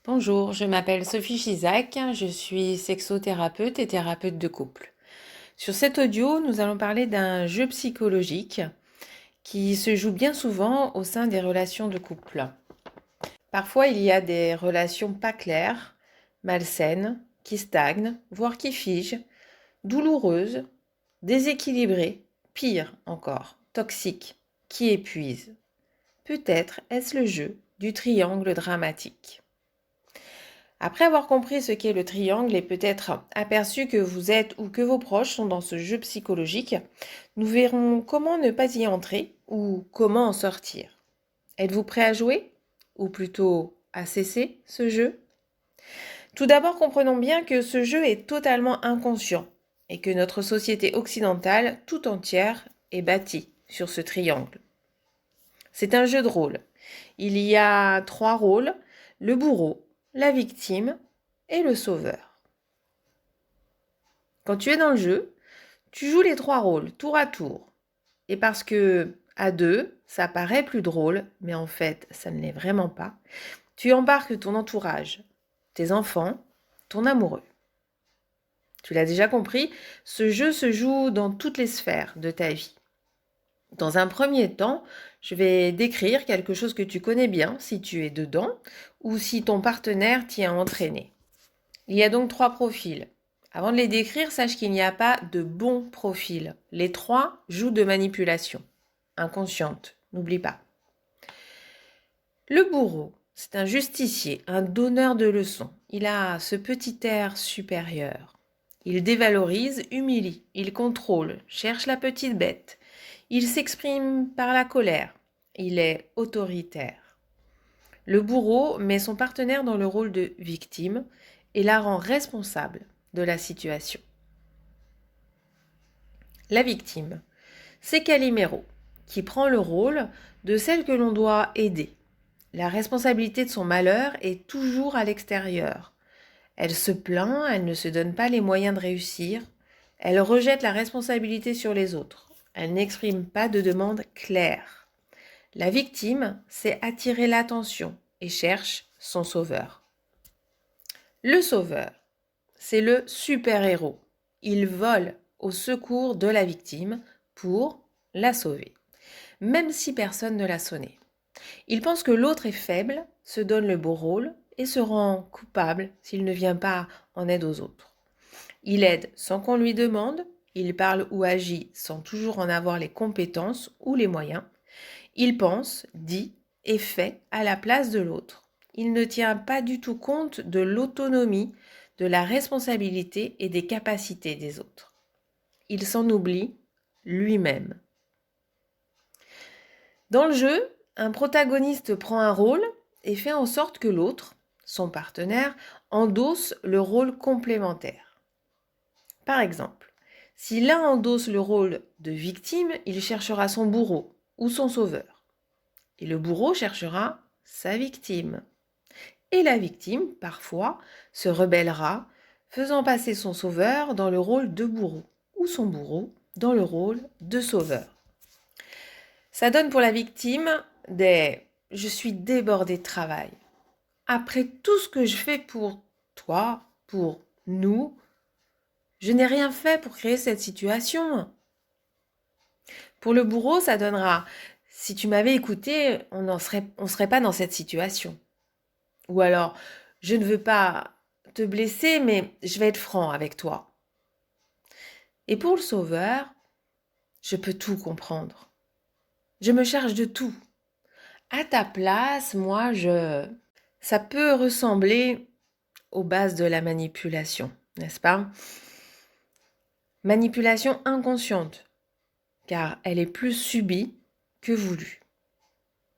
Bonjour, je m'appelle Sophie Chizac, je suis sexothérapeute et thérapeute de couple. Sur cet audio, nous allons parler d'un jeu psychologique qui se joue bien souvent au sein des relations de couple. Parfois, il y a des relations pas claires, malsaines, qui stagnent, voire qui figent, douloureuses, déséquilibrées, pire encore, toxiques, qui épuisent. Peut-être est-ce le jeu du triangle dramatique. Après avoir compris ce qu'est le triangle et peut-être aperçu que vous êtes ou que vos proches sont dans ce jeu psychologique, nous verrons comment ne pas y entrer ou comment en sortir. Êtes-vous prêt à jouer ou plutôt à cesser ce jeu? Tout d'abord, comprenons bien que ce jeu est totalement inconscient et que notre société occidentale tout entière est bâtie sur ce triangle. C'est un jeu de rôle. Il y a 3 rôles, le bourreau, la victime et le sauveur. Quand tu es dans le jeu, tu joues les 3 rôles tour à tour. Et parce que à 2, ça paraît plus drôle, mais en fait, ça ne l'est vraiment pas, tu embarques ton entourage, tes enfants, ton amoureux. Tu l'as déjà compris, ce jeu se joue dans toutes les sphères de ta vie. Dans un premier temps, je vais décrire quelque chose que tu connais bien si tu es dedans ou si ton partenaire t'y a entraîné. Il y a donc 3 profils. Avant de les décrire, sache qu'il n'y a pas de bon profil. Les 3 jouent de manipulation. Inconsciente, n'oublie pas. Le bourreau, c'est un justicier, un donneur de leçons. Il a ce petit air supérieur. Il dévalorise, humilie, il contrôle, cherche la petite bête. Il s'exprime par la colère. Il est autoritaire. Le bourreau met son partenaire dans le rôle de victime et la rend responsable de la situation. La victime, c'est Calimero, qui prend le rôle de celle que l'on doit aider. La responsabilité de son malheur est toujours à l'extérieur. Elle se plaint, elle ne se donne pas les moyens de réussir, elle rejette la responsabilité sur les autres. Elle n'exprime pas de demande claire. La victime sait attirer l'attention et cherche son sauveur. Le sauveur, c'est le super-héros. Il vole au secours de la victime pour la sauver, même si personne ne l'a sonné. Il pense que l'autre est faible, se donne le beau rôle et se rend coupable s'il ne vient pas en aide aux autres. Il aide sans qu'on lui demande, il parle ou agit sans toujours en avoir les compétences ou les moyens. Il pense, dit et fait à la place de l'autre. Il ne tient pas du tout compte de l'autonomie, de la responsabilité et des capacités des autres. Il s'en oublie lui-même. Dans le jeu, un protagoniste prend un rôle et fait en sorte que l'autre, son partenaire, endosse le rôle complémentaire. Par exemple, si l'un endosse le rôle de victime, il cherchera son bourreau ou son sauveur. Et le bourreau cherchera sa victime. Et la victime, parfois, se rebellera, faisant passer son sauveur dans le rôle de bourreau ou son bourreau dans le rôle de sauveur. Ça donne pour la victime des « je suis débordée de travail. Après tout ce que je fais pour toi, pour nous, je n'ai rien fait pour créer cette situation. » Pour le bourreau, ça donnera « si tu m'avais écouté, on serait pas dans cette situation. » Ou alors « je ne veux pas te blesser, mais je vais être franc avec toi. » Et pour le sauveur, je peux tout comprendre. Je me charge de tout. À ta place, ça peut ressembler aux bases de la manipulation, n'est-ce pas? Manipulation inconsciente, car elle est plus subie que voulue.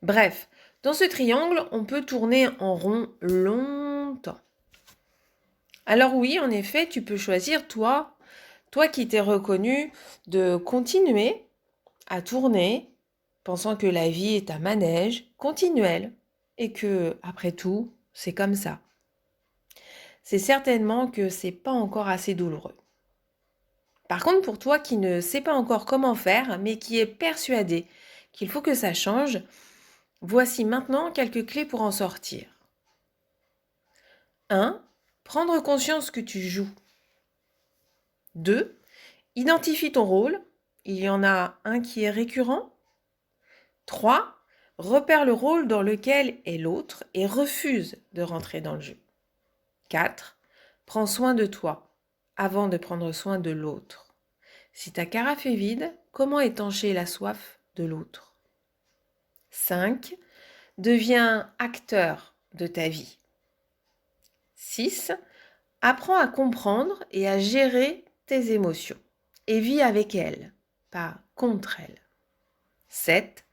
Bref, dans ce triangle, on peut tourner en rond longtemps. Alors oui, en effet, tu peux choisir, toi qui t'es reconnu, de continuer à tourner, pensant que la vie est un manège continuel et que, après tout, c'est comme ça. C'est certainement que c'est pas encore assez douloureux. Par contre, pour toi qui ne sais pas encore comment faire, mais qui est persuadé qu'il faut que ça change, voici maintenant quelques clés pour en sortir. 1. Prendre conscience que tu joues. 2. Identifie ton rôle. Il y en a un qui est récurrent. 3. Repère le rôle dans lequel est l'autre et refuse de rentrer dans le jeu. 4. Prends soin de toi avant de prendre soin de l'autre. Si ta carafe est vide, comment étancher la soif de l'autre? 5. Deviens acteur de ta vie. 6. Apprends à comprendre et à gérer tes émotions et vis avec elles, pas contre elles. 7.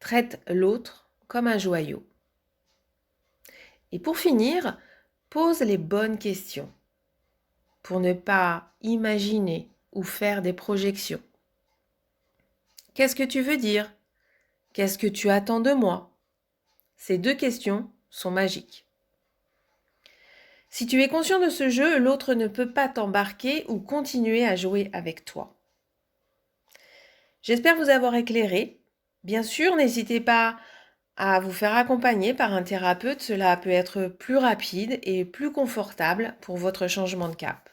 Traite l'autre comme un joyau. Et pour finir, pose les bonnes questions pour ne pas imaginer ou faire des projections. Qu'est-ce que tu veux dire? Qu'est-ce que tu attends de moi? Ces 2 questions sont magiques. Si tu es conscient de ce jeu, l'autre ne peut pas t'embarquer ou continuer à jouer avec toi. J'espère vous avoir éclairé. Bien sûr, n'hésitez pas à vous faire accompagner par un thérapeute. Cela peut être plus rapide et plus confortable pour votre changement de cap.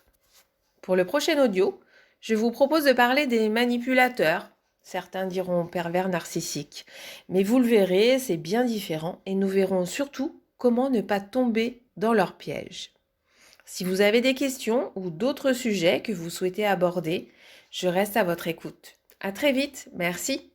Pour le prochain audio, je vous propose de parler des manipulateurs. Certains diront pervers narcissiques. Mais vous le verrez, c'est bien différent et nous verrons surtout comment ne pas tomber dans leur piège. Si vous avez des questions ou d'autres sujets que vous souhaitez aborder, je reste à votre écoute. À très vite, merci.